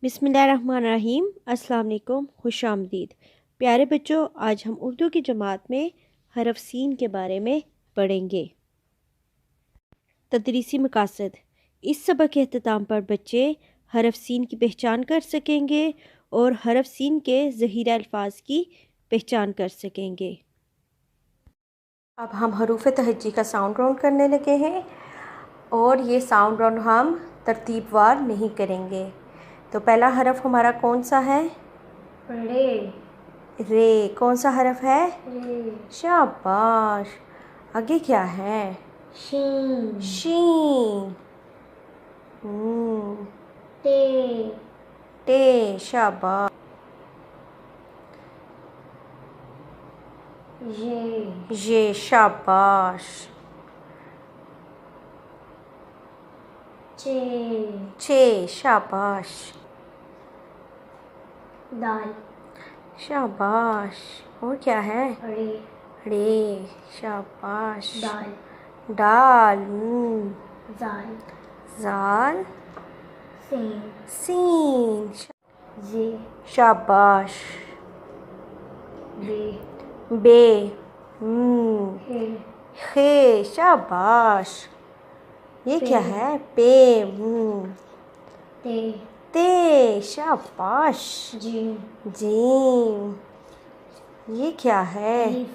बिस्मिल्लाहिर्रहमानिर्रहीम। अस्सलाम वालेकुम, खुशामदीद। प्यारे बच्चों, आज हम उर्दू की जमात में हरफ सीन के बारे में पढ़ेंगे। तदरीसी मकासद। इस सबक के अख्ताम पर बच्चे हरफ सीन की पहचान कर सकेंगे और हरफ सीन के ज़हीरा अल्फाज की पहचान कर सकेंगे। अब हम हरूफ तहज्जी का साउंड राउंड करने लगे हैं और ये साउंड राउंड हम तरतीबवार नहीं करेंगे। तो पहला हरफ हमारा कौन सा है? रे। रे। कौन सा हरफ है? रे। शाबाश। आगे क्या है? शीन। शीन। टे। टे। शाबाश। ये। शाबाश। चे। छे। शाबाश। दाल। शाबाश। और क्या है? रे। रे। शाबाश। दाल। डाल। जाल। जाल। सीन। सीन। जे। शाबाश। बे। बे। हे। खे। शाबाश। ये पे। क्या है? पे। ते। ते। शाबाश। जीम। जीम। ये क्या है? अलिफ।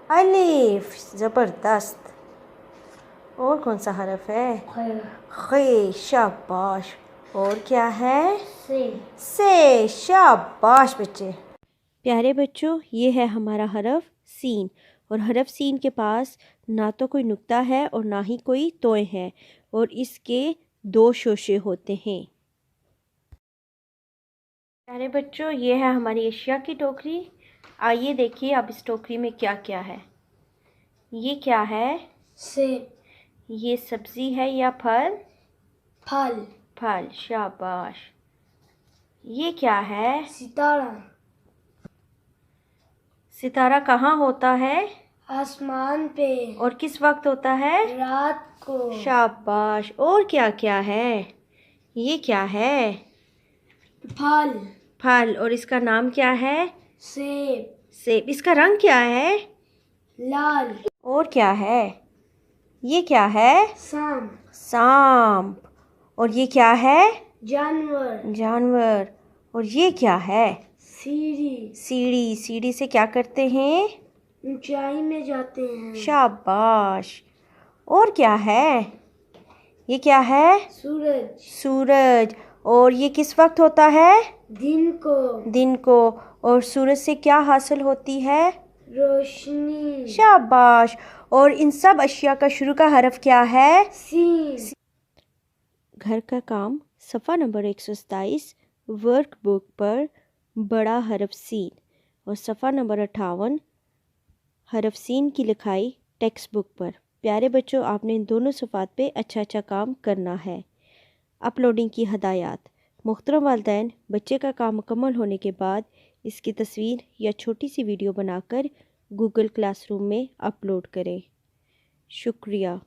अलिफ। ज़बरदस्त। और कौन सा हरफ है? खे। खे। शाबाश। और क्या है? से। से। शाबाश बच्चे। प्यारे बच्चों, ये है हमारा हरफ सीन और हरफ सीन के पास ना तो कोई नुक्ता है और ना ही कोई तोय है और इसके दो शोशे होते हैं। प्यारे बच्चों, ये है हमारी एशिया की टोकरी। आइए देखिए अब इस टोकरी में क्या क्या है। ये क्या है? सेब। ये सब्जी है या फल? फल। फल। शाबाश। ये क्या है? सितारा। सितारा कहाँ होता है? आसमान पे। और किस वक्त होता है? रात को। शाबाश। और क्या क्या है? ये क्या है? फल। फल। और इसका नाम क्या है? सेब। सेब। इसका रंग क्या है? लाल। और क्या है? ये क्या है? सांप। सांप। और ये क्या है? जानवर। जानवर। और ये क्या है? सीढ़ी। सीढ़ी। सीढ़ी से क्या करते हैं? ऊंचाई में जाते हैं। शाबाश। और क्या है? ये क्या है? सूरज। सूरज। और ये किस वक्त होता है? दिन को। दिन को। और सूरज से क्या हासिल होती है? रोशनी। शाबाश। और इन सब अशिया का शुरू का हरफ क्या है? सीन। घर का काम सफ़ा नंबर 127 वर्कबुक पर बड़ा हरफ सीन और सफ़ा नंबर 58 हरफ सीन की लिखाई टेक्स्ट बुक पर। प्यारे बच्चों, आपने इन दोनों सफ़ात पे अच्छा काम करना है। अपलोडिंग की हदायत। मुहतरम वालिदैन, बच्चे का काम मुकम्मल होने के बाद इसकी तस्वीर या छोटी सी वीडियो बनाकर गूगल क्लासरूम में अपलोड करें। शुक्रिया।